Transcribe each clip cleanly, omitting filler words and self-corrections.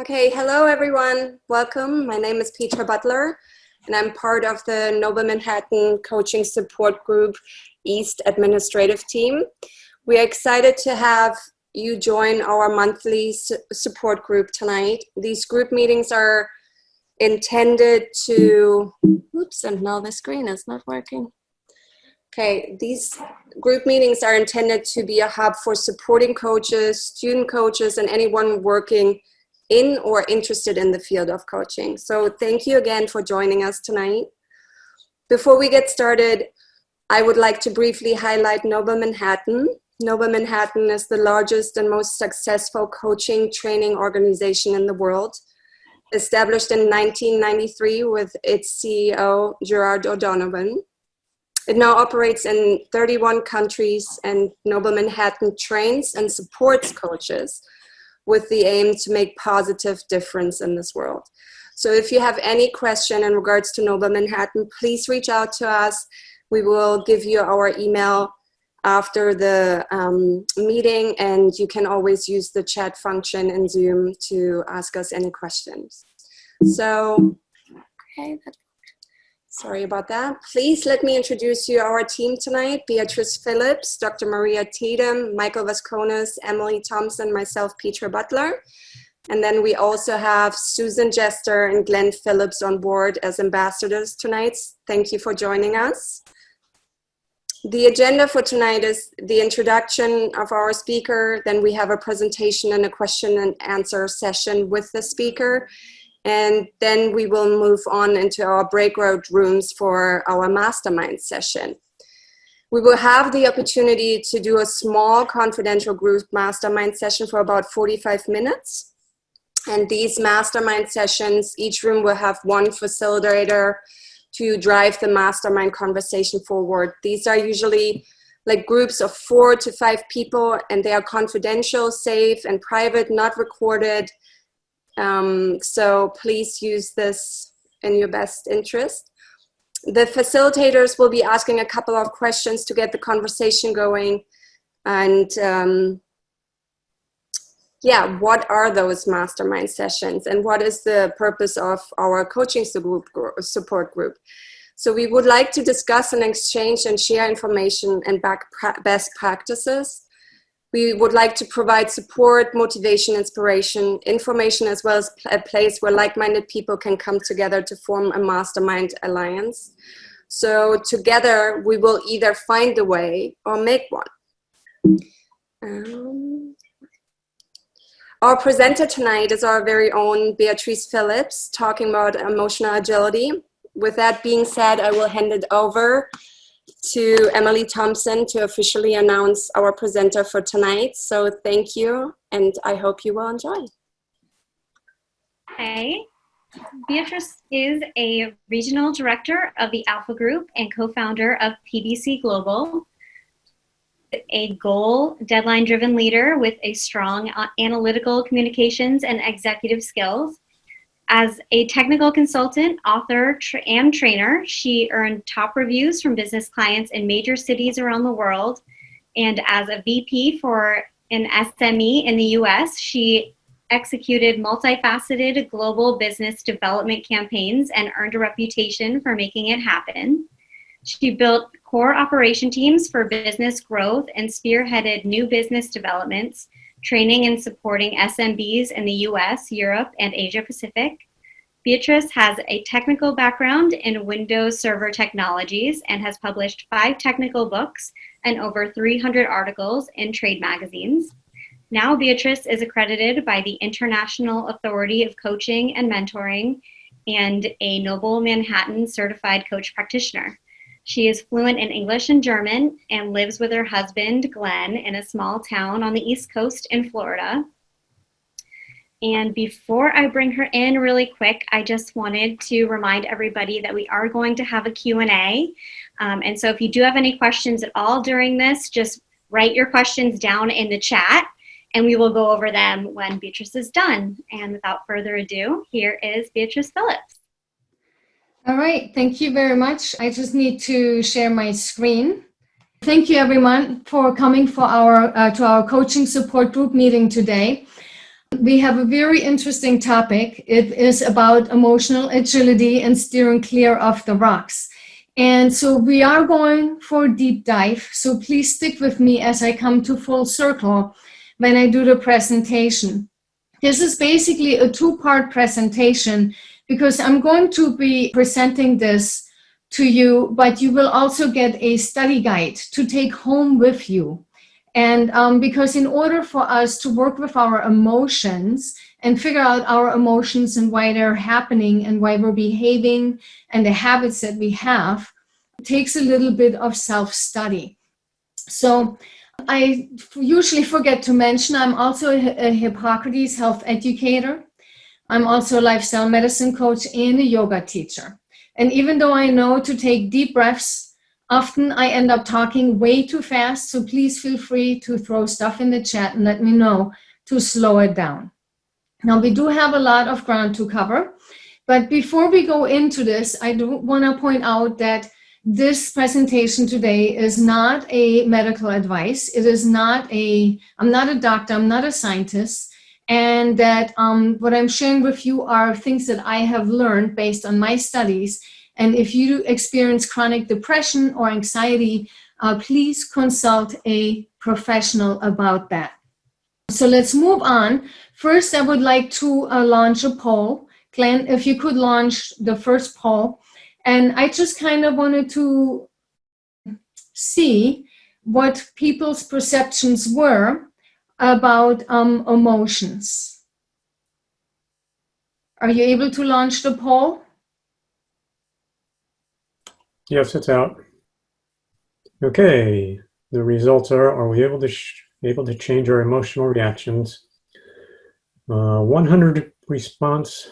Okay, hello everyone. Welcome. My name is Petra Butler, and I'm part of the Noble Manhattan Coaching Support Group East Administrative Team. We are excited to have you join our monthly support group tonight. These group meetings are intended to, oops, and now the screen is not working. Okay, these group meetings are intended to be a hub for supporting coaches, student coaches, and anyone working in or interested in the field of coaching. So thank you again for joining us tonight. Before we get started, I would like to briefly highlight Noble Manhattan. Noble Manhattan is the largest and most successful coaching training organization in the world. Established in 1993 with its CEO, Gerard O'Donovan. It now operates in 31 countries, and Noble Manhattan trains and supports coaches with the aim to make positive difference in this world. So if you have any question in regards to Noble Manhattan, please reach out to us. We will give you our email after the meeting, and you can always use the chat function in Zoom to ask us any questions. So, okay, sorry about that. Please let me introduce you our team tonight. Beatrice Phillips, Dr. Maria Tatum, Michael Vasconis, Emily Thompson, myself, Petra Butler. And then we also have Susan Jester and Glenn Phillips on board as ambassadors tonight. Thank you for joining us. The agenda for tonight is the introduction of our speaker. Then we have a presentation and a question and answer session with the speaker. And then we will move on into our breakout rooms for our mastermind session. We will have the opportunity to do a small confidential group mastermind session for about 45 minutes. And these mastermind sessions, each room will have one facilitator to drive the mastermind conversation forward. These are usually like groups of 4 to 5 people, and they are confidential, safe, and private, not recorded. So please use this in your best interest. The facilitators will be asking a couple of questions to get the conversation going. And yeah, what are those mastermind sessions and what is the purpose of our coaching support group? So we would like to discuss and exchange and share information and best practices. We would like to provide support, motivation, inspiration, information, as well as a place where like-minded people can come together to form a mastermind alliance. So together, we will either find a way or make one. Our presenter tonight is our very own Beatrice Phillips, talking about emotional agility. With that being said, I will hand it over to Emily Thompson to officially announce our presenter for tonight. So thank you, and I hope you will enjoy. Hey, Beatrice is a regional director of the Alpha Group and co-founder of PBC Global, a goal deadline-driven leader with a strong analytical communications and executive skills. As a technical consultant, author, and trainer, she earned top reviews from business clients in major cities around the world. And as a VP for an SME in the US, she executed multifaceted global business development campaigns and earned a reputation for making it happen. She built core operation teams for business growth and spearheaded new business developments, training and supporting SMBs in the US, Europe, and Asia Pacific. Beatrice has a technical background in Windows Server technologies and has published 5 technical books and over 300 articles in trade magazines. Now Beatrice is accredited by the International Authority of Coaching and Mentoring and a Noble Manhattan certified coach practitioner. She is fluent in English and German and lives with her husband, Glenn, in a small town on the East Coast in Florida. And before I bring her in really quick, I just wanted to remind everybody that we are going to have a Q&A. And so if you do have any questions at all during this, just write your questions down in the chat and we will go over them when Beatrice is done. And without further ado, here is Beatrice Phillips. All right, thank you very much. I just need to share my screen. Thank you everyone for coming for our to our coaching support group meeting today. We have a very interesting topic. It is about emotional agility and steering clear of the rocks. And so we are going for a deep dive. So please stick with me as I come to full circle when I do the presentation. This is basically a two-part presentation because I'm going to be presenting this to you, but you will also get a study guide to take home with you. And because in order for us to work with our emotions and figure out our emotions and why they're happening and why we're behaving and the habits that we have, it takes a little bit of self-study. So I usually forget to mention, I'm also a Hippocrates health educator. I'm also a lifestyle medicine coach and a yoga teacher. And even though I know to take deep breaths, often I end up talking way too fast. So please feel free to throw stuff in the chat and let me know to slow it down. Now, we do have a lot of ground to cover. But before we go into this, I do want to point out that this presentation today is not a medical advice. It is not I'm not a doctor, I'm not a scientist. And that what I'm sharing with you are things that I have learned based on my studies. And if you experience chronic depression or anxiety, please consult a professional about that. So let's move on. First, I would like to launch a poll. Glenn, if you could launch the first poll. And I just kind of wanted to see what people's perceptions were about emotions. Are you able to launch the poll? Yes, it's out. Okay, the results are we able to change our emotional reactions? 100 response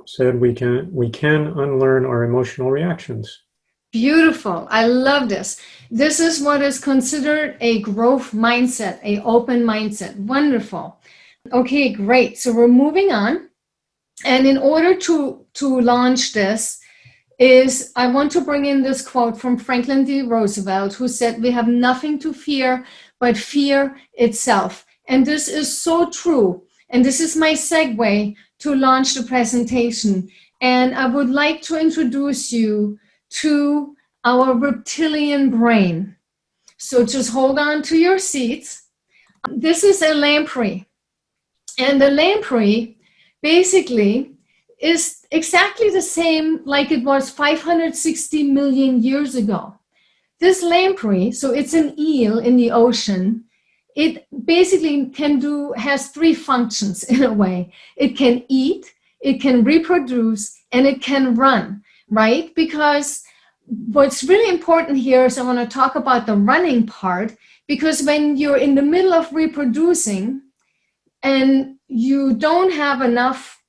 said we can unlearn our emotional reactions. Beautiful. I love this. This is what is considered a growth mindset, an open mindset. Wonderful. Okay, great. So we're moving on. And in order to launch this, I want to bring in this quote from Franklin D. Roosevelt, who said, "We have nothing to fear but fear itself." And this is so true. And this is my segue to launch the presentation. And I would like to introduce you to our reptilian brain. So just hold on to your seats. This is a lamprey. And the lamprey basically is exactly the same like it was 560 million years ago. This lamprey, so it's an eel in the ocean, it basically has three functions in a way. It can eat, it can reproduce, and it can run, right? Because what's really important here is I want to talk about the running part, because when you're in the middle of reproducing and you don't have enough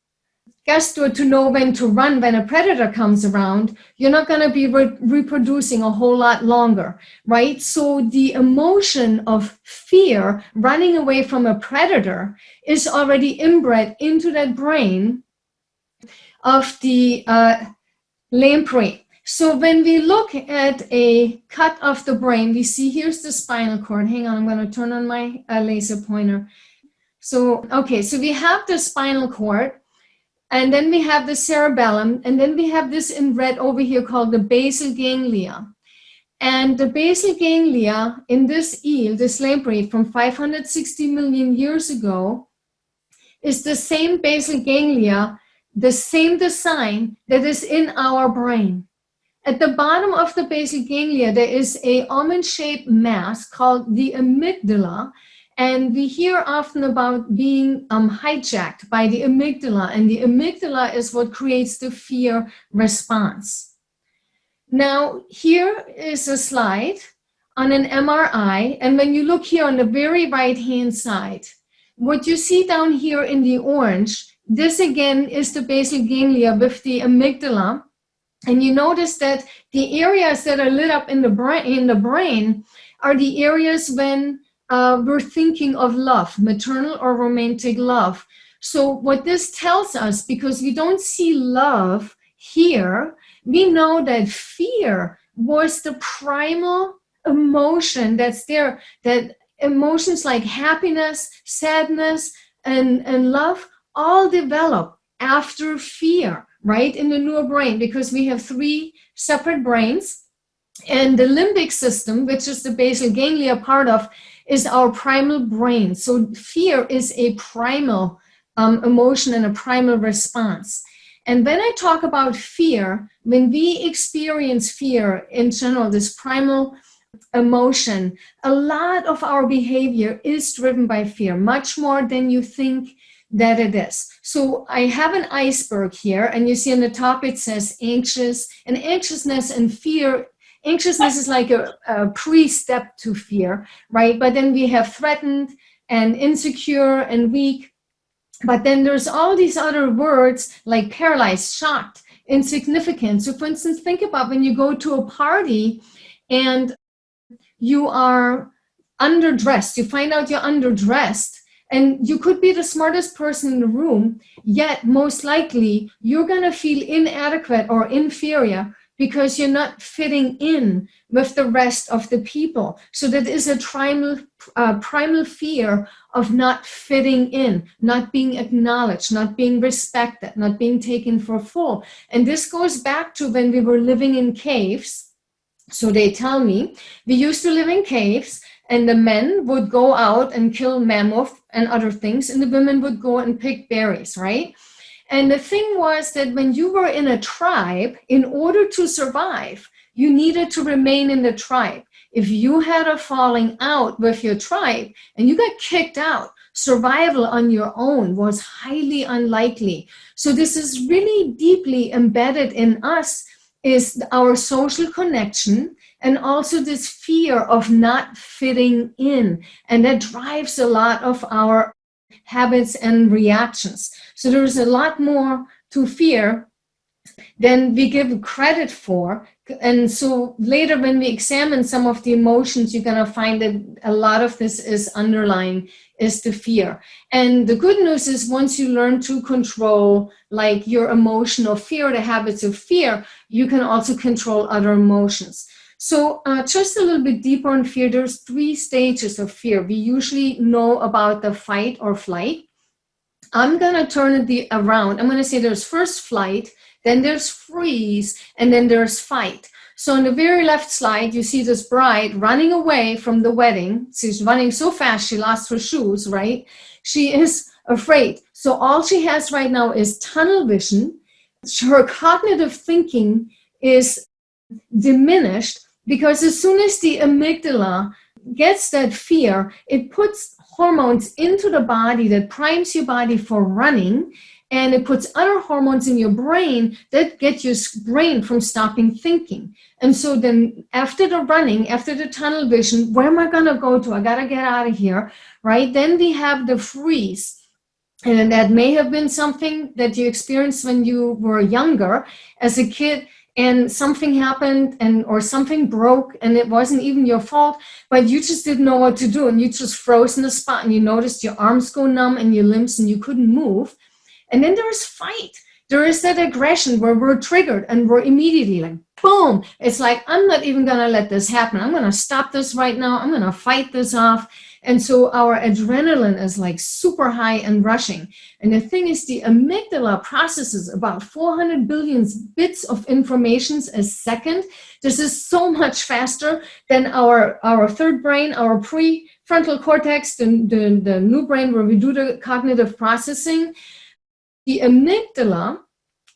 gusto to know when to run when a predator comes around, you're not going to be reproducing a whole lot longer, right? So the emotion of fear, running away from a predator, is already inbred into that brain of the lamprey. So when we look at a cut of the brain, we see here's the spinal cord. Hang on, I'm going to turn on my laser pointer. So, okay, so we have the spinal cord. And then we have the cerebellum, and then we have this in red over here called the basal ganglia. And the basal ganglia in this eel, this lamprey from 560 million years ago, is the same basal ganglia, the same design that is in our brain. At the bottom of the basal ganglia, there is an almond-shaped mass called the amygdala. And we hear often about being hijacked by the amygdala, and the amygdala is what creates the fear response. Now, here is a slide on an MRI, and when you look here on the very right-hand side, what you see down here in the orange, this again is the basal ganglia with the amygdala, and you notice that the areas that are lit up in the brain are the areas when we're thinking of love, maternal or romantic love. So what this tells us, because we don't see love here, we know that fear was the primal emotion that's there, that emotions like happiness, sadness, and love all develop after fear, right? In the newer brain, because we have 3 separate brains. And the limbic system, which is the basal ganglia part of, is our primal brain. So fear is a primal emotion and a primal response. And when I talk about fear, when we experience fear in general, this primal emotion, a lot of our behavior is driven by fear, much more than you think that it is. So I have an iceberg here, and you see on the top it says anxious, and anxiousness and fear. Anxiousness is like a pre-step to fear, right? But then we have threatened and insecure and weak. But then there's all these other words like paralyzed, shocked, insignificant. So for instance, think about when you go to a party and you are underdressed, you find out you're underdressed, and you could be the smartest person in the room, yet most likely you're going to feel inadequate or inferior because you're not fitting in with the rest of the people. So that is a primal fear of not fitting in, not being acknowledged, not being respected, not being taken for full. And this goes back to when we were living in caves. So they tell me, we used to live in caves, and the men would go out and kill mammoth and other things, and the women would go and pick berries, right? And the thing was that when you were in a tribe, in order to survive, you needed to remain in the tribe. If you had a falling out with your tribe and you got kicked out, survival on your own was highly unlikely. So this is really deeply embedded in us, is our social connection, and also this fear of not fitting in. And that drives a lot of our habits and reactions. So there's a lot more to fear than we give credit for. And so later when we examine some of the emotions, you're going to find that a lot of this is underlying is the fear. And the good news is once you learn to control like your emotional fear, the habits of fear, you can also control other emotions. So just a little bit deeper on fear, there's 3 stages of fear. We usually know about the fight or flight. I'm going to turn it around. I'm going to say there's first flight, then there's freeze, and then there's fight. So on the very left slide, you see this bride running away from the wedding. She's running so fast, she lost her shoes, right? She is afraid. So all she has right now is tunnel vision. Her cognitive thinking is diminished because as soon as the amygdala gets that fear, it puts hormones into the body that primes your body for running, and it puts other hormones in your brain that get your brain from stopping thinking. And so then after the running, after the tunnel vision, where am I going to go to? I got to get out of here, right? Then we have the freeze. And that may have been something that you experienced when you were younger as a kid, and something happened or something broke and it wasn't even your fault, but you just didn't know what to do, and you just froze in the spot, and you noticed your arms go numb and your limbs and you couldn't move. And then there is fight. There is that aggression where we're triggered and we're immediately like, boom. It's like, I'm not even going to let this happen. I'm going to stop this right now. I'm going to fight this off. And so our adrenaline is like super high and rushing. And the thing is, the amygdala processes about 400 billion bits of information a second. This is so much faster than our third brain, our prefrontal cortex, the new brain where we do the cognitive processing. The amygdala,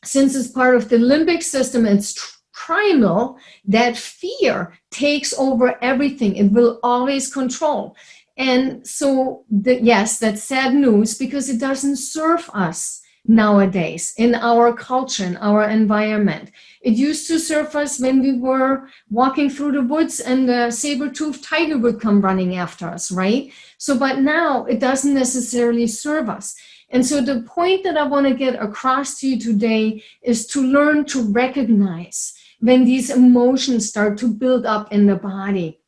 since it's part of the limbic system, it's primal, that fear takes over everything. It will always control. And so, yes, that's sad news because it doesn't serve us nowadays in our culture, in our environment. It used to serve us when we were walking through the woods and the saber-toothed tiger would come running after us, right? So, but now it doesn't necessarily serve us. And so the point that I want to get across to you today is to learn to recognize when these emotions start to build up in the body.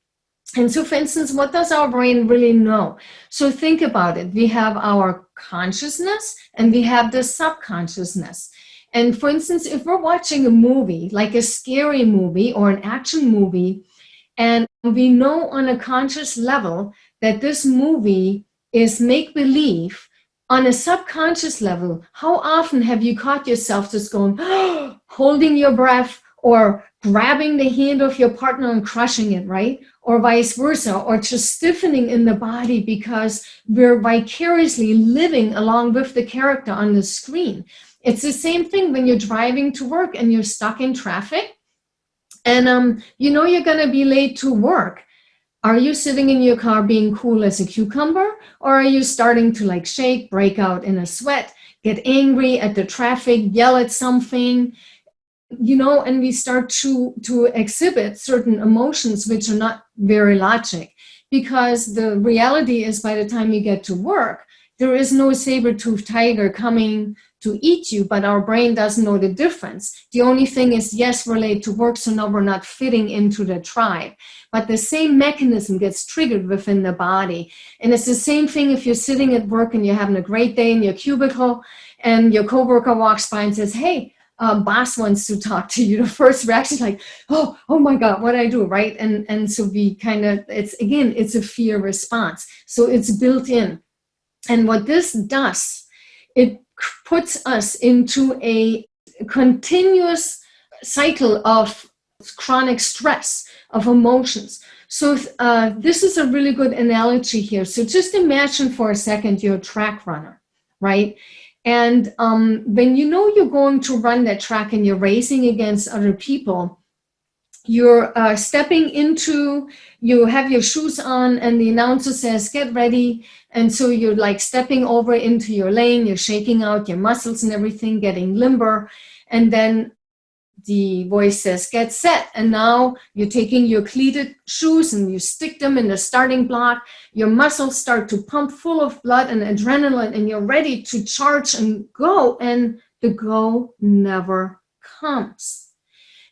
And so, for instance, what does our brain really know? So think about it. We have our consciousness and we have the subconsciousness. And for instance, if we're watching a movie, like a scary movie or an action movie, and we know on a conscious level that this movie is make-believe, on a subconscious level, how often have you caught yourself just going, holding your breath, or grabbing the hand of your partner and crushing it, right? Or vice versa, or just stiffening in the body because we're vicariously living along with the character on the screen. It's the same thing when you're driving to work and you're stuck in traffic and you know you're going to be late to work. Are you sitting in your car being cool as a cucumber, or are you starting to like shake, break out in a sweat, get angry at the traffic, yell at something, you know, and we start to exhibit certain emotions which are not very logic, because the reality is by the time you get to work, there is no saber-toothed tiger coming to eat you, but our brain doesn't know the difference. The only thing is, yes, we're late to work, so now we're not fitting into the tribe. But the same mechanism gets triggered within the body. And it's the same thing if you're sitting at work and you're having a great day in your cubicle and your coworker walks by and says, hey, boss wants to talk to you. The first reaction is like, oh my God, what do I do, right? And so we kind of, it's a fear response. So it's built in. And what this does, it puts us into a continuous cycle of chronic stress, of emotions. So this is a really good analogy here. So just imagine for a second you're a track runner, right? And when you know you're going to run that track and you're racing against other people, you're stepping into, you have your shoes on and the announcer says, get ready. And so you're like stepping over into your lane, you're shaking out your muscles and everything, getting limber. And then the voice says, get set. And now you're taking your cleated shoes and you stick them in the starting block. Your muscles start to pump full of blood and adrenaline, and you're ready to charge and go. And the go never comes.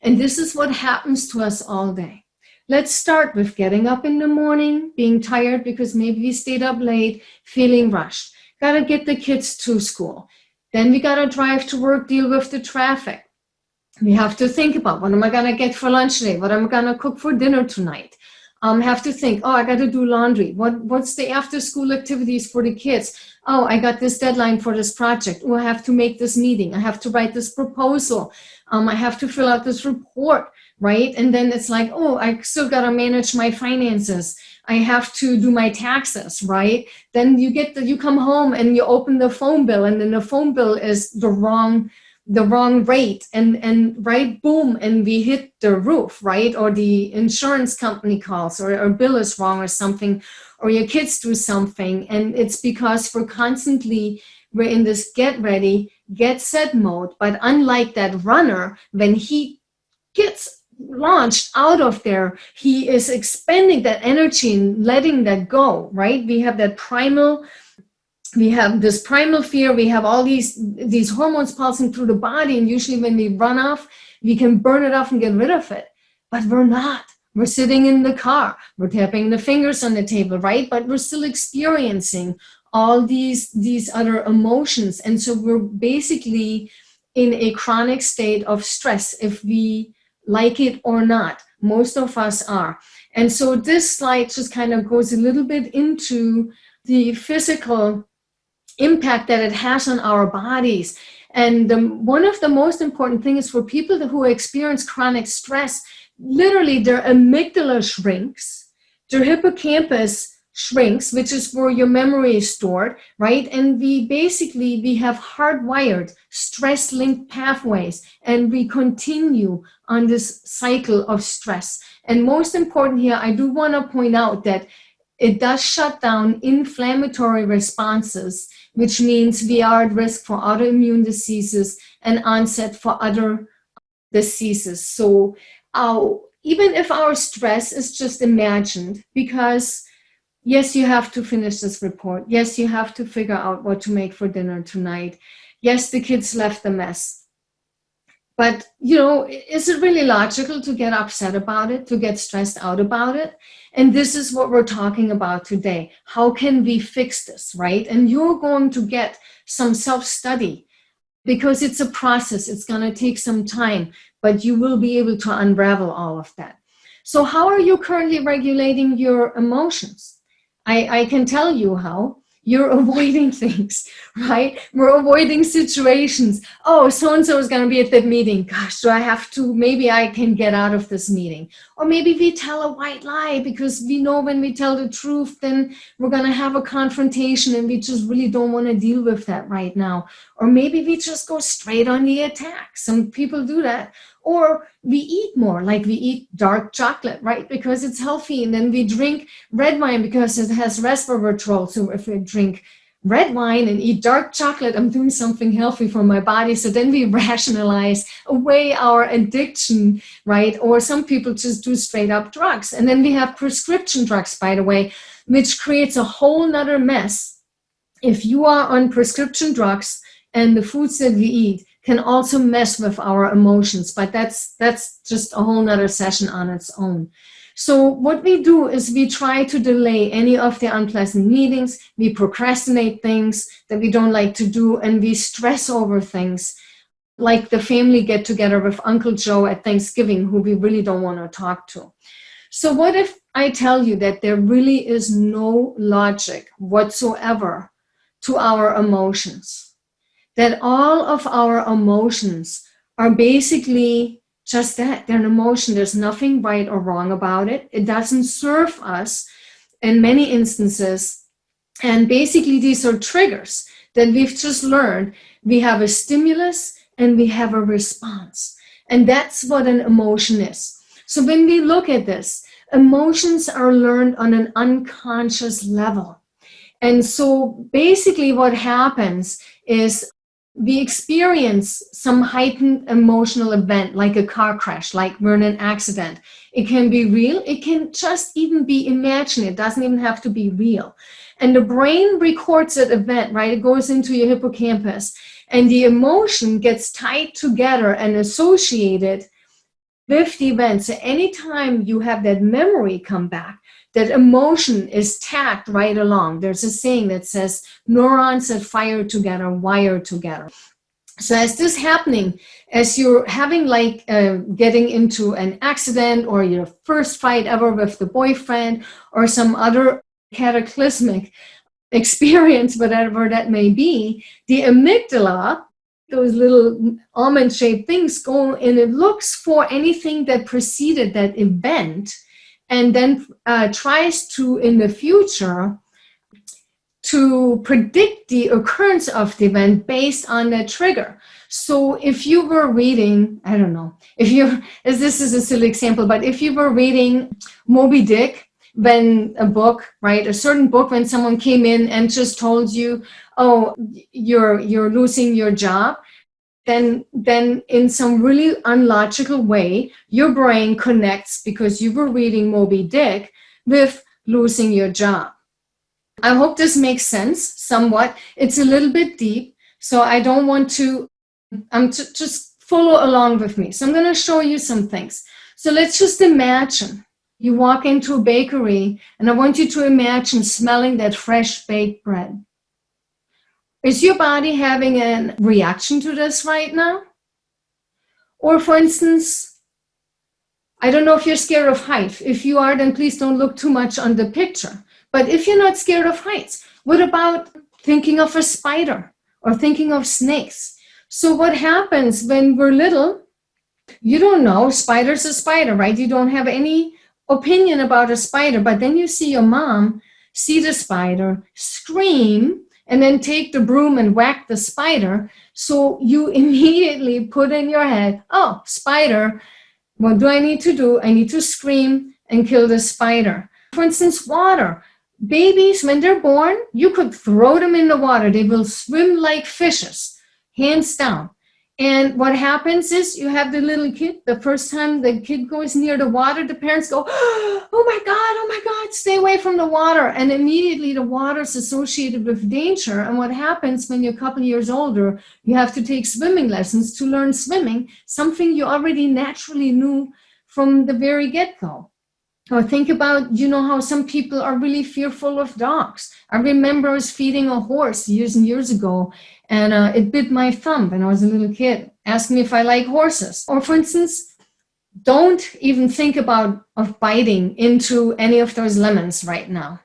And this is what happens to us all day. Let's start with getting up in the morning, being tired because maybe we stayed up late, feeling rushed. Got to get the kids to school. Then we got to drive to work, deal with the traffic. We have to think about, what am I going to get for lunch today? What am I going to cook for dinner tonight? Have to think, I got to do laundry. What's the after school activities for the kids? I got this deadline for this project. I have to make this meeting. I have to write this proposal. I have to fill out this report, right? And then it's like, I still got to manage my finances. I have to do my taxes, right? Then you come home and you open the phone bill, and then the phone bill is the wrong rate, and right, boom, and we hit the roof, right? Or the insurance company calls, or our bill is wrong or something, or your kids do something. And it's because we're in this get ready, get set mode. But unlike that runner, when he gets launched out of there, he is expending that energy and letting that go, right? We have this primal fear. We have all these hormones pulsing through the body, and usually when we run off, we can burn it off and get rid of it. But we're not. We're sitting in the car. We're tapping the fingers on the table, right? But we're still experiencing all these other emotions. And so we're basically in a chronic state of stress, if we like it or not. Most of us are. And so this slide just kind of goes a little bit into the physical impact that it has on our bodies. And one of the most important things is for people who experience chronic stress, literally their amygdala shrinks, their hippocampus shrinks, which is where your memory is stored, right? And we have hardwired stress-linked pathways, and we continue on this cycle of stress. And most important here, I do want to point out that it does shut down inflammatory responses, which means we are at risk for autoimmune diseases and onset for other diseases. So even if our stress is just imagined, because yes, you have to finish this report. Yes, you have to figure out what to make for dinner tonight. Yes, the kids left a mess. But, is it really logical to get upset about it, to get stressed out about it? And this is what we're talking about today. How can we fix this, right? And you're going to get some self-study, because it's a process. It's going to take some time, but you will be able to unravel all of that. So how are you currently regulating your emotions? I can tell you how. you're avoiding things, right? We're avoiding situations. Oh, so-and-so is going to be at that meeting. Gosh, do I have to? Maybe I can get out of this meeting. Or maybe we tell a white lie because we know when we tell the truth, then we're going to have a confrontation and we just really don't want to deal with that right now. Or maybe we just go straight on the attack. Some people do that. Or we eat more, like we eat dark chocolate, right? Because it's healthy. And then we drink red wine because it has resveratrol. So if we drink red wine and eat dark chocolate, I'm doing something healthy for my body. So then we rationalize away our addiction, right? Or some people just do straight up drugs. And then we have prescription drugs, by the way, which creates a whole nother mess. If you are on prescription drugs and the foods that we eat can also mess with our emotions, but that's just a whole nother session on its own. So what we do is we try to delay any of the unpleasant meetings, we procrastinate things that we don't like to do, and we stress over things like the family get together with Uncle Joe at Thanksgiving, who we really don't want to talk to. So what if I tell you that there really is no logic whatsoever to our emotions? That all of our emotions are basically just that. They're an emotion. There's nothing right or wrong about it. It doesn't serve us in many instances. And basically, these are triggers that we've just learned. We have a stimulus and we have a response. And that's what an emotion is. So when we look at this, emotions are learned on an unconscious level. And so basically what happens is we experience some heightened emotional event, like a car crash, like we're in an accident. It can be real. It can just even be imagined. It doesn't even have to be real. And the brain records that event, right? It goes into your hippocampus, and the emotion gets tied together and associated with the event. So anytime you have that memory come back, that emotion is tagged right along. There's a saying that says neurons that fire together wire together. So as this happening, as you're having like getting into an accident or your first fight ever with the boyfriend or some other cataclysmic experience, whatever that may be, the amygdala, those little almond-shaped things go and it looks for anything that preceded that event, and then tries to, in the future, to predict the occurrence of the event based on that trigger. So if you were reading, I don't know, this is a silly example, but if you were reading Moby Dick, when a book, right, a certain book, when someone came in and just told you, oh, you're losing your job, then in some really unlogical way, your brain connects, because you were reading Moby Dick, with losing your job. I hope this makes sense somewhat. It's a little bit deep, so I don't want to, just follow along with me. So I'm going to show you some things. So let's just imagine you walk into a bakery, and I want you to imagine smelling that fresh baked bread. Is your body having a reaction to this right now? Or for instance, I don't know if you're scared of heights. If you are, then please don't look too much on the picture. But if you're not scared of heights, what about thinking of a spider or thinking of snakes? So what happens when we're little, you don't know, spider's a spider, right? You don't have any opinion about a spider, but then you see your mom see the spider, scream, and then take the broom and whack the spider. So you immediately put in your head, oh, spider, what do I need to do? I need to scream and kill the spider. For instance, water. Babies, when they're born, you could throw them in the water. They will swim like fishes, hands down. And what happens is you have the little kid, the first time the kid goes near the water, the parents go, oh my God, stay away from the water. And immediately the water is associated with danger. And what happens when you're a couple years older, you have to take swimming lessons to learn swimming, something you already naturally knew from the very get-go. Or think about, you know, how some people are really fearful of dogs. I remember I was feeding a horse years and years ago, and it bit my thumb when I was a little kid. Asked me if I like horses. Or for instance, don't even think about biting into any of those lemons right now.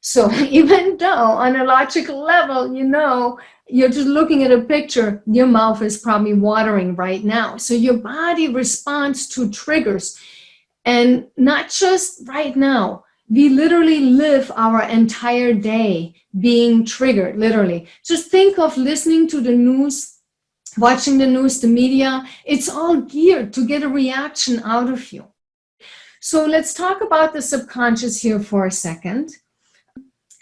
So even though on a logical level, you're just looking at a picture, your mouth is probably watering right now. So your body responds to triggers. And not just right now, we literally live our entire day being triggered, literally. Just think of listening to the news, watching the news, the media. It's all geared to get a reaction out of you. So let's talk about the subconscious here for a second.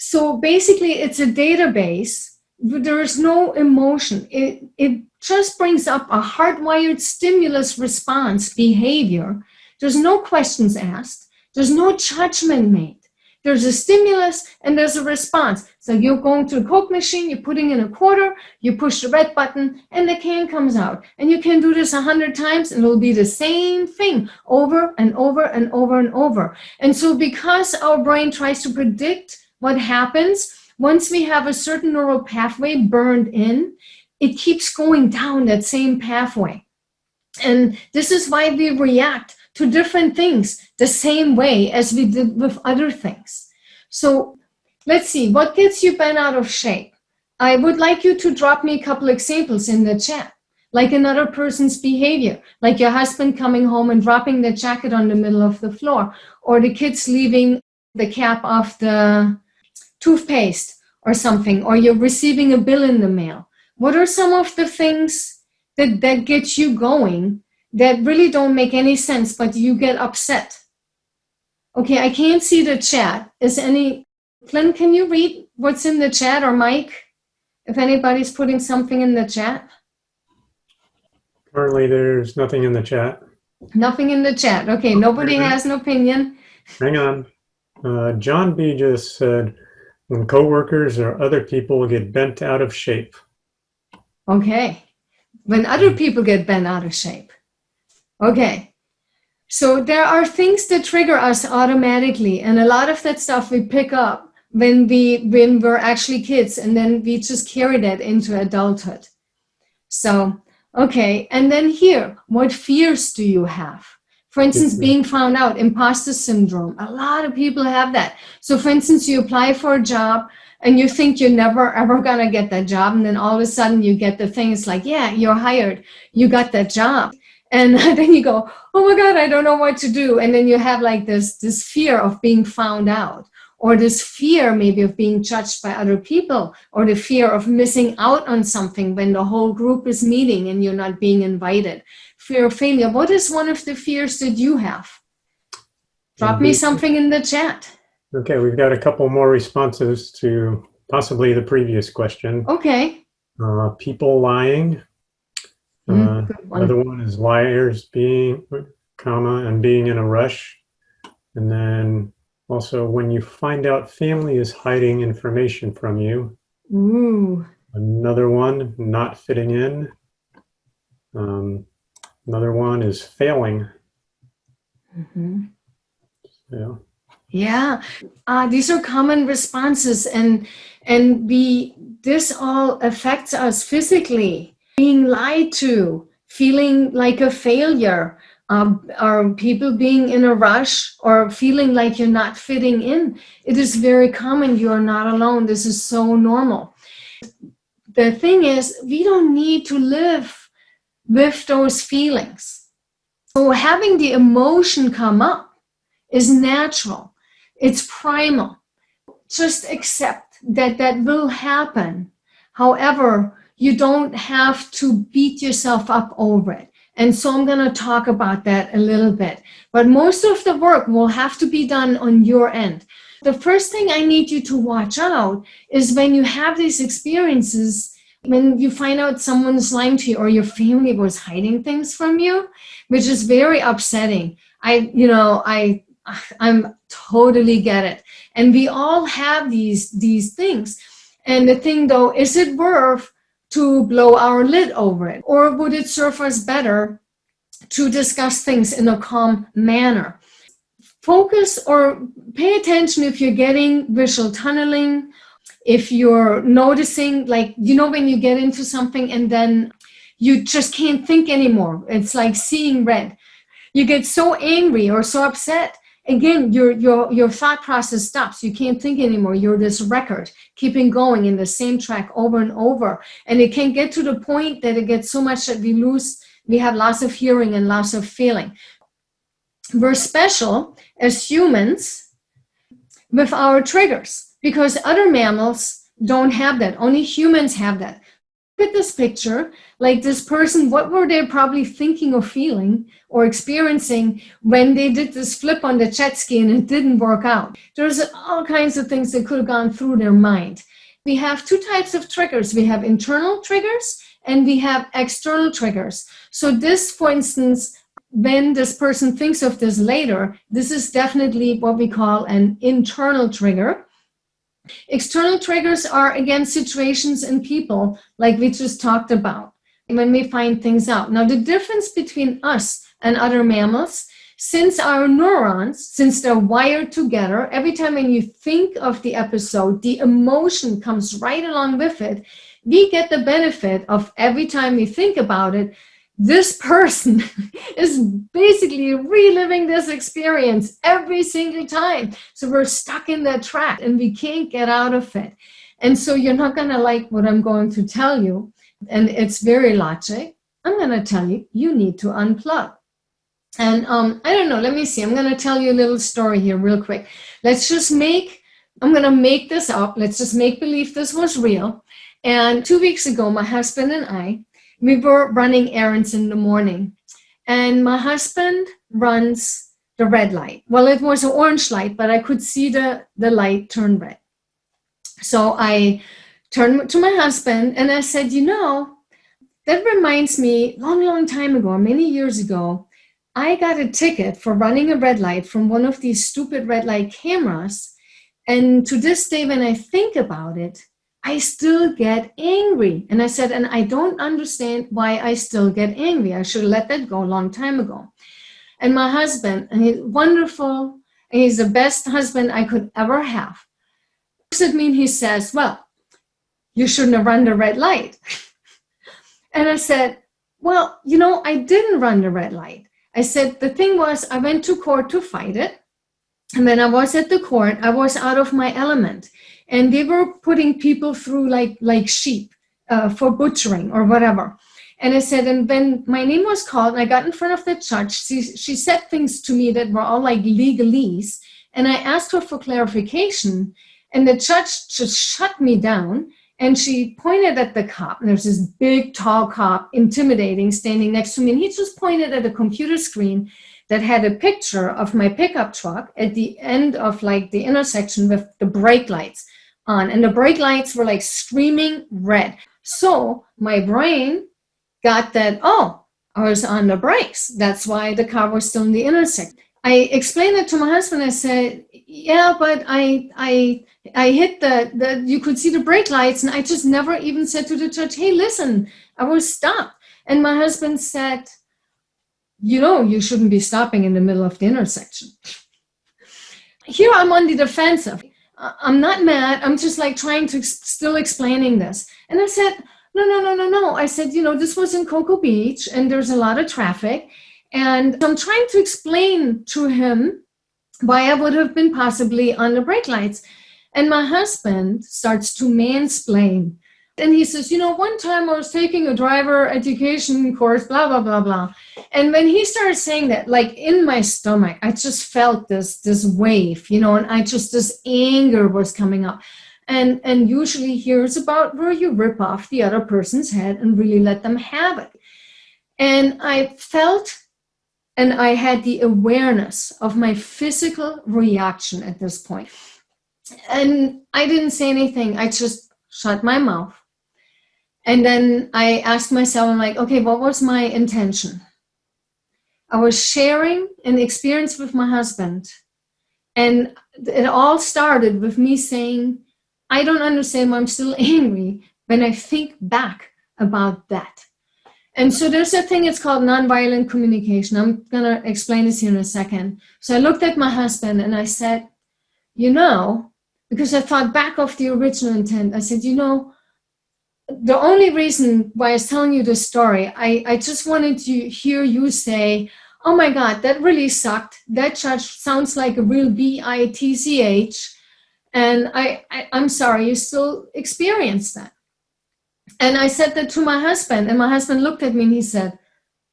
So basically, it's a database. There is no emotion. It just brings up a hardwired stimulus response behavior. There's no questions asked. There's no judgment made. There's a stimulus and there's a response. So you're going to the Coke machine, you're putting in a quarter, you push the red button, and the can comes out. And you can do this 100 times, and it'll be the same thing over and over and over and over. And so because our brain tries to predict what happens, once we have a certain neural pathway burned in, it keeps going down that same pathway. And this is why we react to different things the same way as we did with other things. So let's see, what gets you bent out of shape? I would like you to drop me a couple examples in the chat, like another person's behavior, like your husband coming home and dropping the jacket on the middle of the floor, or the kids leaving the cap off the toothpaste or something, or you're receiving a bill in the mail. What are some of the things that get you going that really don't make any sense, but you get upset? Okay, I can't see the chat. Clint, can you read what's in the chat, or Mike, if anybody's putting something in the chat? Currently, there's nothing in the chat. Nothing in the chat. Okay, nobody has an opinion. Hang on. John B. just said, when coworkers or other people get bent out of shape. Okay, when other people get bent out of shape. Okay, so there are things that trigger us automatically, and a lot of that stuff we pick up when we're actually kids, and then we just carry that into adulthood. So, okay, and then here, what fears do you have? For instance, being found out, imposter syndrome. A lot of people have that. So for instance, you apply for a job and you think you're never ever gonna get that job, and then all of a sudden you get the thing, it's like, yeah, you're hired, you got that job. And then you go, oh my God, I don't know what to do. And then you have like this fear of being found out, or this fear maybe of being judged by other people, or the fear of missing out on something when the whole group is meeting and you're not being invited. Fear of failure. What is one of the fears that you have? Drop me something in the chat. Okay, we've got a couple more responses to possibly the previous question. Okay. People lying. Another one is liars being, and being in a rush. And then also when you find out family is hiding information from you. Ooh. Another one, not fitting in. Another one is failing. Mm-hmm. Yeah. Yeah, these are common responses, and this all affects us physically. Being lied to, feeling like a failure, or people being in a rush, or feeling like you're not fitting in. It is very common. You are not alone. This is so normal. The thing is, we don't need to live with those feelings. So having the emotion come up is natural. It's primal. Just accept that will happen. However, you don't have to beat yourself up over it. And so I'm going to talk about that a little bit. But most of the work will have to be done on your end. The first thing I need you to watch out is when you have these experiences, when you find out someone's lying to you or your family was hiding things from you, which is very upsetting. I'm totally get it. And we all have these things. And the thing though, is it worth to blow our lid over it? Or would it serve us better to discuss things in a calm manner? Focus or pay attention if you're getting visual tunneling, if you're noticing, like, when you get into something and then you just can't think anymore. It's like seeing red. You get so angry or so upset again, your thought process stops. You can't think anymore. You're this record, keeping going in the same track over and over. And it can get to the point that it gets so much that we have loss of hearing and loss of feeling. We're special as humans with our triggers because other mammals don't have that. Only humans have that. Look at this picture, like this person, what were they probably thinking or feeling or experiencing when they did this flip on the jet ski and it didn't work out? There's all kinds of things that could have gone through their mind. We have two types of triggers. We have internal triggers and we have external triggers. So this, for instance, when this person thinks of this later, this is definitely what we call an internal trigger. External triggers are, again, situations and people like we just talked about when we find things out. Now, the difference between us and other mammals, since our neurons, since they're wired together, every time when you think of the episode, the emotion comes right along with it. We get the benefit of every time we think about it, this person is basically reliving this experience every single time. So we're stuck in that track and we can't get out of it. And so you're not going to like what I'm going to tell you. And it's very logic. I'm going to tell you, you need to unplug. And I don't know, let me see. I'm going to tell you a little story here real quick. I'm going to make this up. Let's just make believe this was real. And 2 weeks ago, my husband and I, we were running errands in the morning, and my husband runs the red light. Well, it was an orange light, but I could see the light turn red. So I turned to my husband and I said, that reminds me, long time ago, many years ago, I got a ticket for running a red light from one of these stupid red light cameras. And to this day, when I think about it, I still get angry. And I said, and I don't understand why I still get angry. I should have let that go a long time ago. And my husband, and he's wonderful, and he's the best husband I could ever have. Looks at me and he says, well, you shouldn't have run the red light. And I said, well, I didn't run the red light. I said, the thing was, I went to court to fight it. And when I was at the court, I was out of my element. And they were putting people through like sheep for butchering or whatever. And I said, and when my name was called, and I got in front of the judge, she said things to me that were all like legalese. And I asked her for clarification. And the judge just shut me down. And she pointed at the cop. And there's this big, tall cop, intimidating, standing next to me. And he just pointed at a computer screen that had a picture of my pickup truck at the end of like the intersection with the brake lights on. And the brake lights were like screaming red. So my brain got that, I was on the brakes. That's why the car was still in the intersection. I explained it to my husband. I said, yeah, but I hit the you could see the brake lights. And I just never even said to the judge, hey, listen, I was stopped. And my husband said, you shouldn't be stopping in the middle of the intersection. Here I'm on the defensive. I'm not mad. I'm just like trying to still explaining this. And I said, no. I said, this was in Cocoa Beach and there's a lot of traffic. And I'm trying to explain to him why I would have been possibly on the brake lights. And my husband starts to mansplain. And he says, one time I was taking a driver education course, blah, blah, blah, blah. And when he started saying that, like in my stomach, I just felt this wave, and I just, this anger was coming up. And usually here's about where you rip off the other person's head and really let them have it. And I felt, and I had the awareness of my physical reaction at this point. And I didn't say anything. I just shut my mouth. And then I asked myself, I'm like, okay, what was my intention? I was sharing an experience with my husband. And it all started with me saying, I don't understand why I'm still angry when I think back about that. And so there's a thing, it's called nonviolent communication. I'm going to explain this here in a second. So I looked at my husband and I said, because I thought back of the original intent, I said, the only reason why I was telling you this story, I just wanted to hear you say, oh my God, that really sucked. That just sounds like a real bitch. And I'm sorry, you still experience that. And I said that to my husband, and my husband looked at me and he said,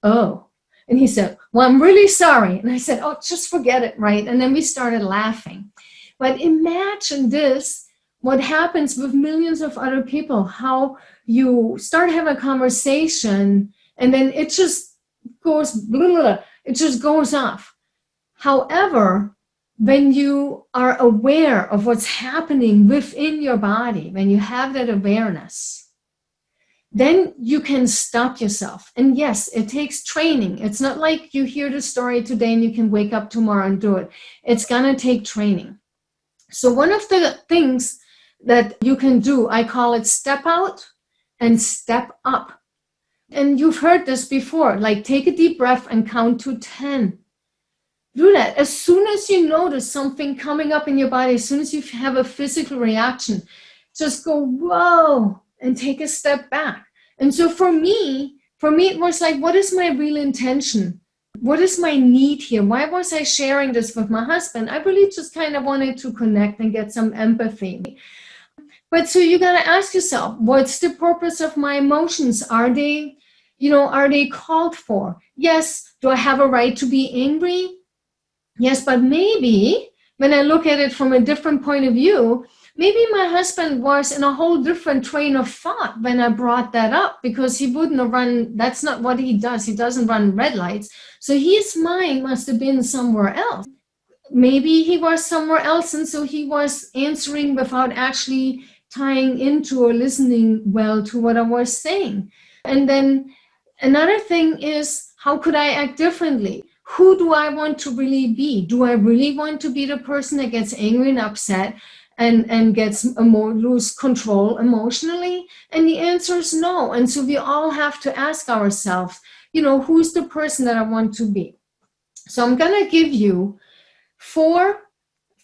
oh. And he said, well, I'm really sorry. And I said, oh, just forget it, right? And then we started laughing. But imagine this, what happens with millions of other people, how you start having a conversation and then it just goes, blah, blah, blah, it just goes off. However, when you are aware of what's happening within your body, when you have that awareness, then you can stop yourself. And yes, it takes training. It's not like you hear the story today and you can wake up tomorrow and do it. It's going to take training. So one of the things that you can do, I call it step out and step up. And you've heard this before, like take a deep breath and count to 10. Do that. As soon as you notice something coming up in your body, as soon as you have a physical reaction, just go, whoa, and take a step back. And so for me, it was like, what is my real intention? What is my need here? Why was I sharing this with my husband? I really just kind of wanted to connect and get some empathy. But so you got to ask yourself, what's the purpose of my emotions? Are they called for? Yes. Do I have a right to be angry? Yes, but maybe when I look at it from a different point of view, maybe my husband was in a whole different train of thought when I brought that up, because he wouldn't have run, that's not what he does. He doesn't run red lights. So his mind must have been somewhere else. Maybe he was somewhere else, and so he was answering without actually tying into or listening well to what I was saying. And then another thing is, how could I act differently? Who do I want to really be? Do I really want to be the person that gets angry and upset and gets lose control emotionally? And the answer is no. And so we all have to ask ourselves, who's the person that I want to be? So I'm going to give you 4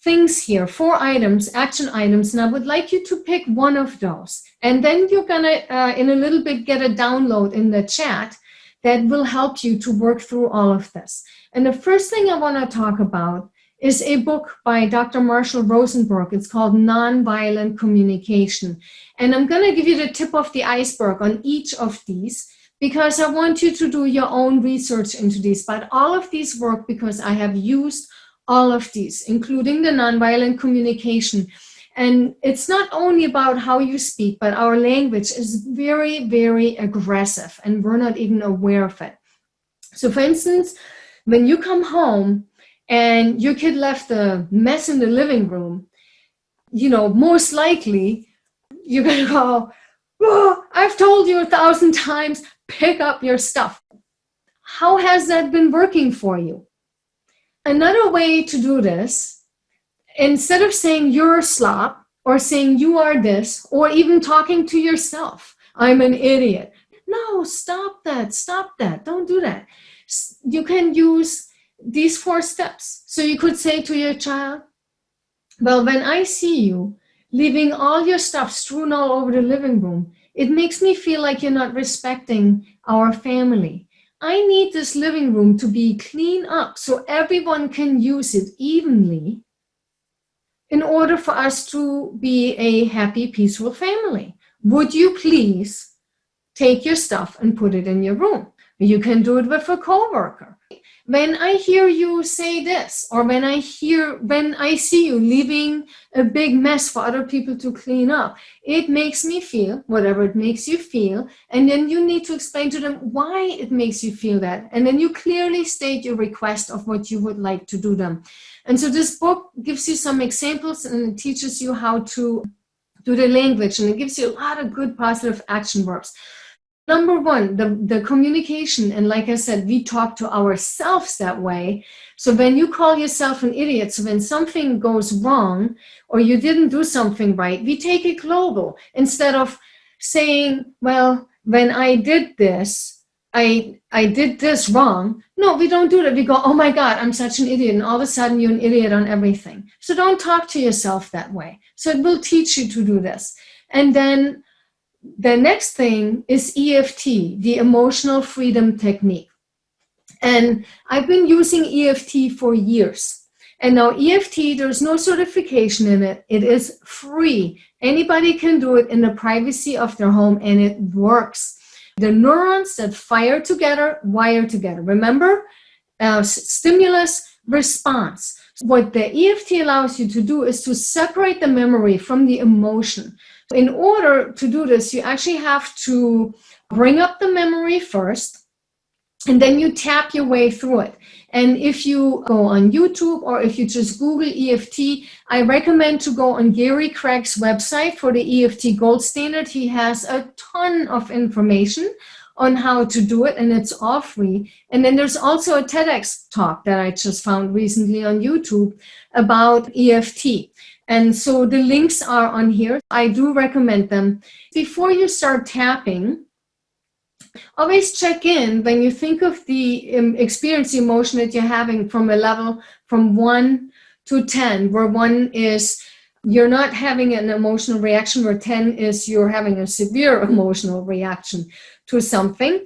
things here, 4 items, action items, and I would like you to pick one of those. And then you're going to, in a little bit, get a download in the chat that will help you to work through all of this. And the first thing I want to talk about is a book by Dr. Marshall Rosenberg. It's called Nonviolent Communication. And I'm going to give you the tip of the iceberg on each of these, because I want you to do your own research into these. But all of these work because I have used all of these, including the nonviolent communication. And it's not only about how you speak, but our language is very, very aggressive, and we're not even aware of it. So for instance, when you come home and your kid left a mess in the living room, most likely you're going to go, oh, I've told you 1,000 times, pick up your stuff. How has that been working for you? Another way to do this, instead of saying you're a slop or saying you are this, or even talking to yourself, I'm an idiot. No, stop that. Don't do that. You can use these 4 steps. So you could say to your child, well, when I see you leaving all your stuff strewn all over the living room, it makes me feel like you're not respecting our family. I need this living room to be clean up so everyone can use it evenly in order for us to be a happy, peaceful family. Would you please take your stuff and put it in your room? You can do it with a coworker. When I hear you say this, or when I see you leaving a big mess for other people to clean up, it makes me feel whatever it makes you feel. And then you need to explain to them why it makes you feel that. And then you clearly state your request of what you would like to do them. And so this book gives you some examples, and it teaches you how to do the language, and it gives you a lot of good positive action verbs. Number 1, the communication. And like I said, we talk to ourselves that way. So when you call yourself an idiot, so when something goes wrong or you didn't do something right, we take it global. Instead of saying, well, when I did this, I did this wrong. No, we don't do that. We go, oh my God, I'm such an idiot. And all of a sudden you're an idiot on everything. So don't talk to yourself that way. So it will teach you to do this. And then the next thing is EFT, the emotional freedom technique. And I've been using EFT for years. And now EFT, there's no certification in it. It is free. Anybody can do it in the privacy of their home, and it works. The neurons that fire together, wire together. Remember? Stimulus, response. What the EFT allows you to do is to separate the memory from the emotion. In order to do this, you actually have to bring up the memory first, and then you tap your way through it. And if you go on YouTube or if you just Google EFT, I recommend to go on Gary Craig's website for the EFT Gold Standard. He has a ton of information on how to do it, and it's all free. And then there's also a TEDx talk that I just found recently on YouTube about EFT. And so the links are on here. I do recommend them. Before you start tapping, always check in when you think of the experience, emotion that you're having from a level from 1 to 10, where 1 is you're not having an emotional reaction, where 10 is you're having a severe emotional reaction to something.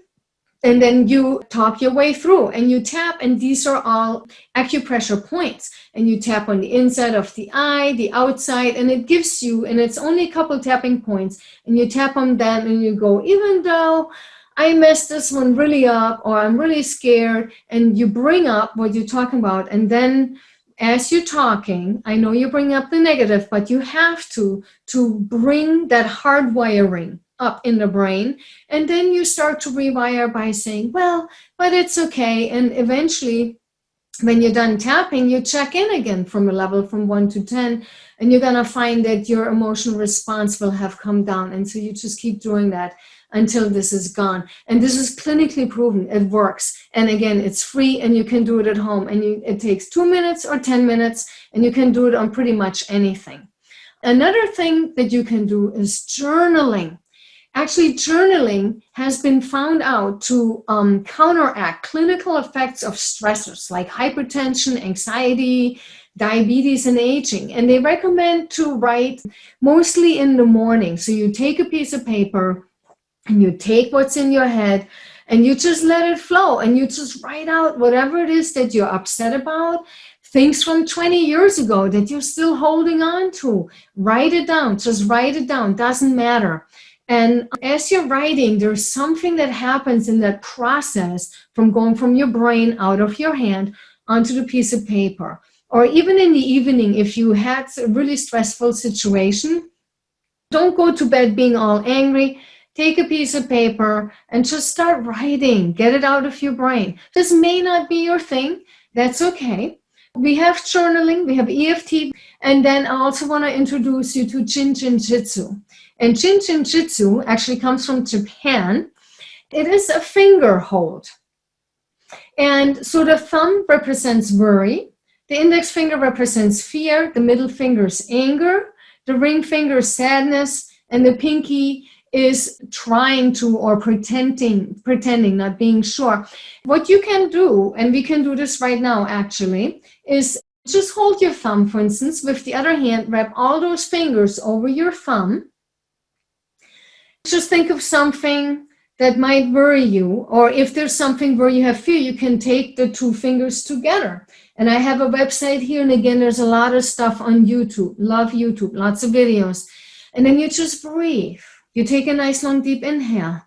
And then you talk your way through and you tap, and these are all acupressure points. And you tap on the inside of the eye, the outside, and it gives you, and it's only a couple tapping points, and you tap on them and you go, even though I messed this one really up, or I'm really scared, and you bring up what you're talking about. And then as you're talking, I know you bring up the negative, but you have to bring that hardwiring up in the brain. And then you start to rewire by saying, well, but it's okay. And eventually, when you're done tapping, you check in again from a level from 1 to 10, and you're going to find that your emotional response will have come down. And so you just keep doing that until this is gone. And this is clinically proven. It works. And again, it's free, and you can do it at home. And it takes 2 minutes or 10 minutes, and you can do it on pretty much anything. Another thing that you can do is journaling. Actually, journaling has been found out to counteract clinical effects of stressors like hypertension, anxiety, diabetes, and aging. And they recommend to write mostly in the morning. So you take a piece of paper and you take what's in your head and you just let it flow, and you just write out whatever it is that you're upset about, things from 20 years ago that you're still holding on to. Write it down. Just write it down. Doesn't matter. And as you're writing, there's something that happens in that process from going from your brain out of your hand onto the piece of paper. Or even in the evening, if you had a really stressful situation, don't go to bed being all angry. Take a piece of paper and just start writing. Get it out of your brain. This may not be your thing. That's okay. We have journaling, we have EFT, and then I also want to introduce you to Jin Jin Jitsu. And Jin Jin Jitsu actually comes from Japan. It is a finger hold. And so the thumb represents worry, the index finger represents fear, the middle finger is anger, the ring finger is sadness, and the pinky is trying to or pretending, not being sure. What you can do, and we can do this right now actually, is just hold your thumb, for instance, with the other hand, wrap all those fingers over your thumb. Just think of something that might worry you, or if there's something where you have fear, you can take the two fingers together. And I have a website here, and again, there's a lot of stuff on YouTube. Love YouTube, lots of videos. And then you just breathe. You take a nice long deep inhale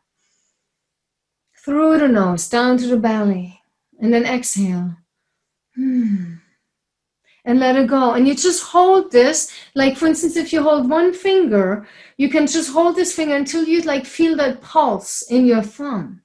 through the nose, down to the belly, and then exhale. And let it go. And you just hold this, like for instance, if you hold one finger, you can just hold this finger until you like feel that pulse in your thumb.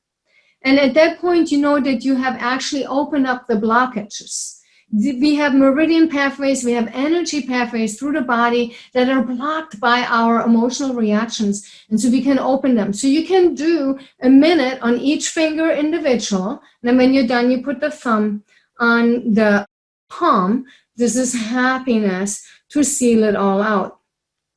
And at that point, you know that you have actually opened up the blockages. We have meridian pathways, we have energy pathways through the body that are blocked by our emotional reactions. And so we can open them. So you can do a minute on each finger individual. And then when you're done, you put the thumb on the palm. This is happiness to seal it all out.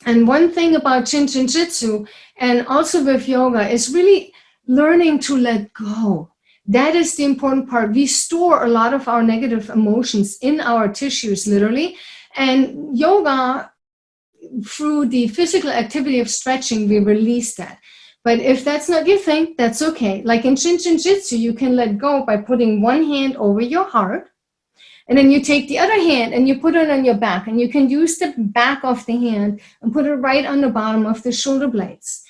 And one thing about Jin Jin Jitsu and also with yoga is really learning to let go. That is the important part. We store a lot of our negative emotions in our tissues, literally. And yoga, through the physical activity of stretching, we release that. But if that's not your thing, that's okay. Like in Shin Shin Jitsu, you can let go by putting one hand over your heart. And then you take the other hand and you put it on your back. And you can use the back of the hand and put it right on the bottom of the shoulder blades.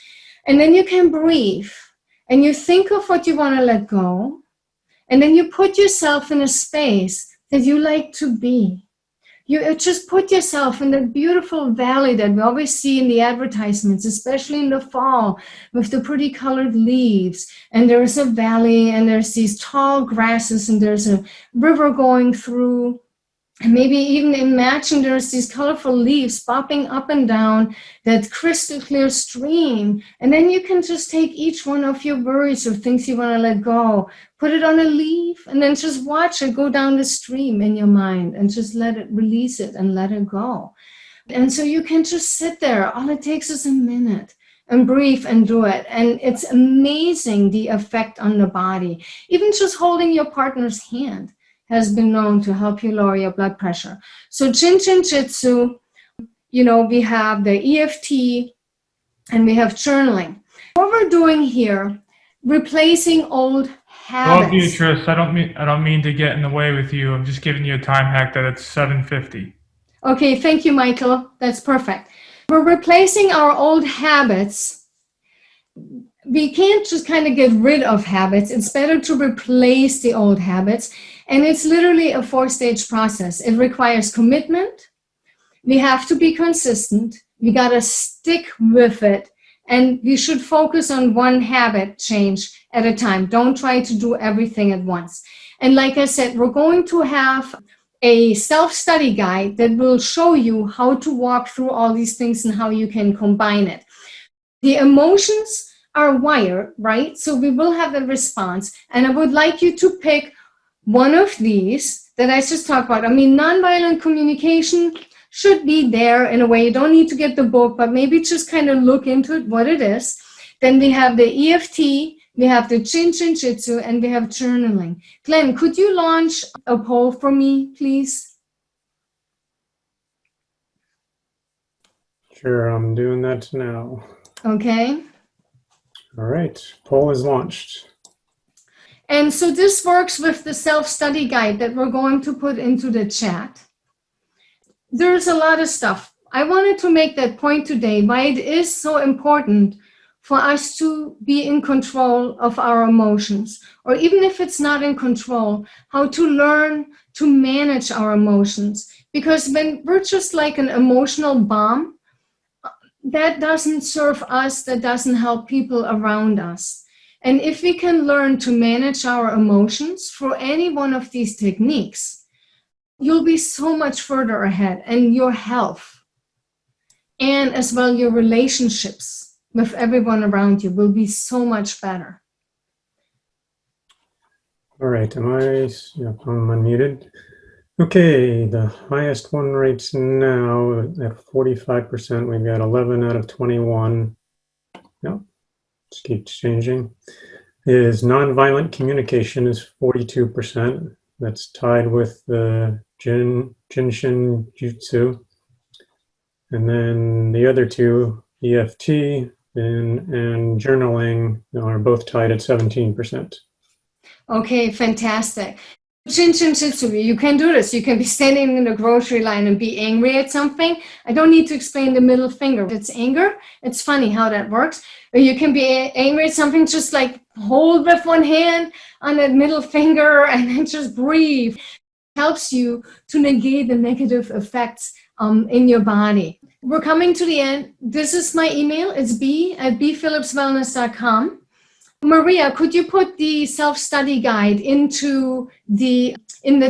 And then you can breathe. And you think of what you want to let go. And then you put yourself in a space that you like to be. You just put yourself in the beautiful valley that we always see in the advertisements, especially in the fall, with the pretty colored leaves. And there's a valley, and there's these tall grasses, and there's a river going through. And maybe even imagine there's these colorful leaves bopping up and down that crystal clear stream. And then you can just take each one of your worries or things you want to let go, put it on a leaf, and then just watch it go down the stream in your mind and just let it release it and let it go. And so you can just sit there. All it takes is a minute and breathe and do it. And it's amazing the effect on the body. Even just holding your partner's hand has been known to help you lower your blood pressure. So Shin Shin Jitsu, we have the EFT and we have journaling. What we're doing here, replacing old habits. Well, Beatrice, I don't mean to get in the way with you. I'm just giving you a time hack that it's 7:50. Okay, thank you, Michael. That's perfect. We're replacing our old habits. We can't just kind of get rid of habits. It's better to replace the old habits. And it's literally a 4-stage process. It requires commitment. We have to be consistent. We got to stick with it. And we should focus on one habit change at a time. Don't try to do everything at once. And like I said, we're going to have a self-study guide that will show you how to walk through all these things and how you can combine it. The emotions are wired, right? So we will have a response. And I would like you to pick one of these that I just talked about. I mean, nonviolent communication should be there in a way. You don't need to get the book, but maybe just kind of look into it, what it is. Then we have the EFT, we have the Shin Shin Jitsu, and we have journaling. Glenn, could you launch a poll for me, please? Sure, I'm doing that now. Okay. All right, poll is launched. And so this works with the self-study guide that we're going to put into the chat. There's a lot of stuff. I wanted to make that point today, why it is so important for us to be in control of our emotions, or even if it's not in control, how to learn to manage our emotions. Because when we're just like an emotional bomb, that doesn't serve us, that doesn't help people around us. And if we can learn to manage our emotions for any one of these techniques, you'll be so much further ahead, and your health and as well your relationships with everyone around you will be so much better. All right, I'm unmuted. Okay, the highest one right now at 45%. We've got 11 out of 21. Yep. Just keeps changing. Is nonviolent communication is 42%. That's tied with the Jinshin Jutsu. And then the other two, EFT and journaling, are both tied at 17%. Okay, fantastic. Shin Shin Jitsu, you can do this. You can be standing in the grocery line and be angry at something. I don't need to explain the middle finger. It's anger. It's funny how that works. Or you can be angry at something, just like hold with one hand on that middle finger and then just breathe. It helps you to negate the negative effects in your body. We're coming to the end. This is my email. It's b@bphillipswellness.com. Maria, could you put the self-study guide in the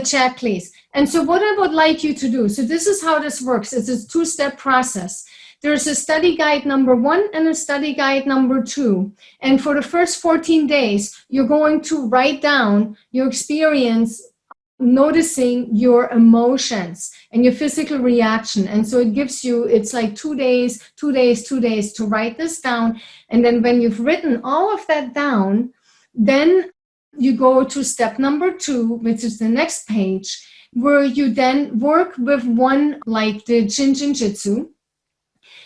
chat, please? And so what I would like you to do, so this is how this works. It's a 2-step process. There's a study guide number 1 and a study guide number 2. And for the first 14 days, you're going to write down your experience noticing your emotions and your physical reaction. And so it gives you, it's like 2 days to write this down. And then when you've written all of that down, then you go to step number 2, which is the next page, where you then work with one, like the Jinshin Jitsu.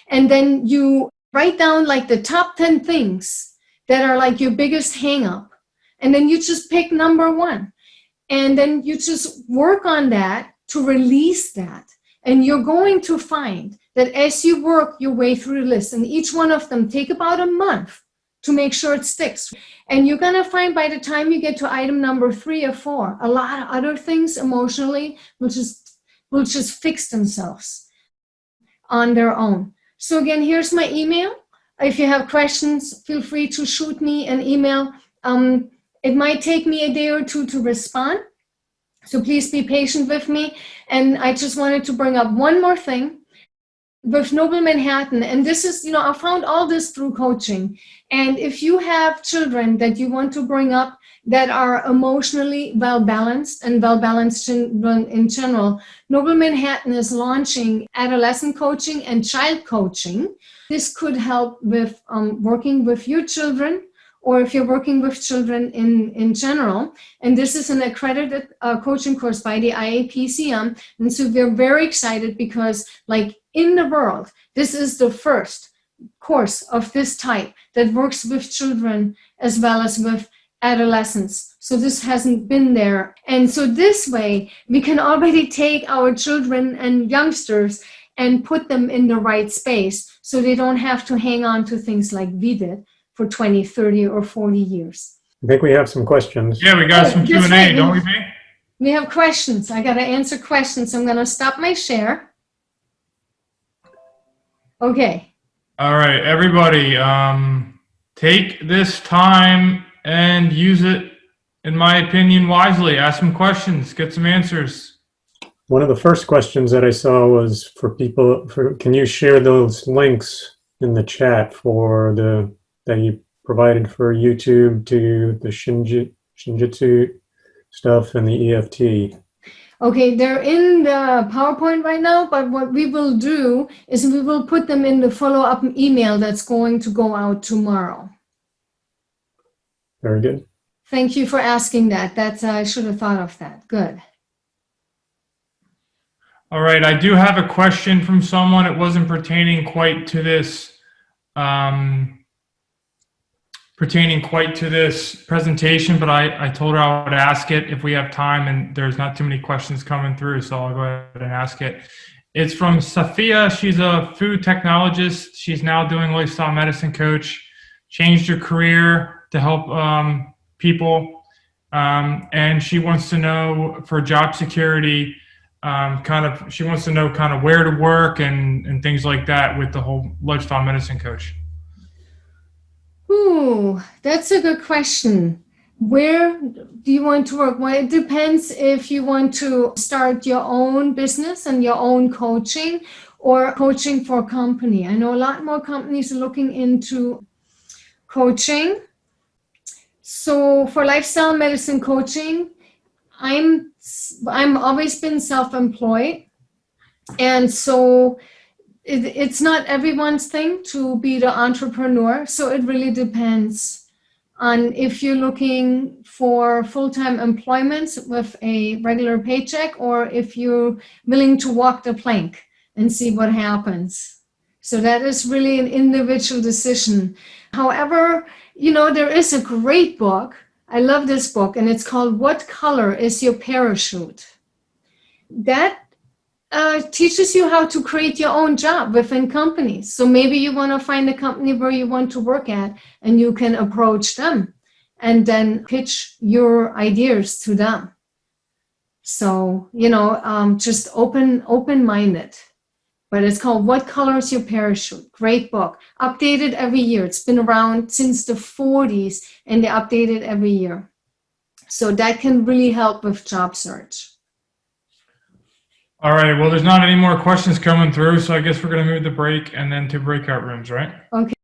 And then you write down like the top 10 things that are like your biggest hang up. And then you just pick number one. And then you just work on that to release that. And you're going to find that as you work your way through the list, and each one of them take about a month to make sure it sticks. And you're going to find by the time you get to item number 3 or 4, a lot of other things emotionally will just fix themselves on their own. So again, here's my email. If you have questions, feel free to shoot me an email. It might take me a day or two to respond. So please be patient with me. And I just wanted to bring up one more thing with Noble Manhattan. And this is, I found all this through coaching. And if you have children that you want to bring up that are emotionally well-balanced and well-balanced in general, Noble Manhattan is launching adolescent coaching and child coaching. This could help with working with your children, or if you're working with children in general. And this is an accredited coaching course by the IAPCM. And so we're very excited because, like, in the world, this is the first course of this type that works with children as well as with adolescents. So this hasn't been there. And so this way, we can already take our children and youngsters and put them in the right space so they don't have to hang on to things like we did for 20, 30, or 40 years. I think we have some questions. Yeah, we got some Q&A, right. don't we, B? We have questions. I got to answer questions. I'm going to stop my share. Okay. All right, everybody, take this time and use it, in my opinion, wisely. Ask some questions, get some answers. One of the first questions that I saw was for people, can you share those links in the chat that you provided for YouTube to the Shinjitsu stuff and the EFT? Okay, they're in the PowerPoint right now, but what we will do is we will put them in the follow-up email that's going to go out tomorrow. Very good. Thank you for asking that. I should have thought of that. Good. All right, I do have a question from someone. It wasn't pertaining quite to this presentation, but I told her I would ask it if we have time, and there's not too many questions coming through, so I'll go ahead and ask it. It's from Safia. She's a food technologist. She's now doing lifestyle medicine coach, changed her career to help people, and she wants to know for job security, she wants to know kind of where to work and things like that with the whole lifestyle medicine coach. Ooh, that's a good question. Where do you want to work? Well, it depends if you want to start your own business and your own coaching or coaching for a company. I know a lot more companies are looking into coaching. So for lifestyle medicine coaching, I'm always been self-employed. And so it's not everyone's thing to be the entrepreneur. So it really depends on if you're looking for full-time employment with a regular paycheck or if you're willing to walk the plank and see what happens. So that is really an individual decision. However, there is a great book. I love this book, and it's called What Color is Your Parachute? That teaches you how to create your own job within companies. So maybe you want to find a company where you want to work at, and you can approach them and then pitch your ideas to them. So, just open-minded. But it's called What Color is Your Parachute? Great book. Updated every year. It's been around since the 40s, and they update it every year. So that can really help with job search. All right. Well, there's not any more questions coming through, so I guess we're going to move the break and then to breakout rooms, right? Okay.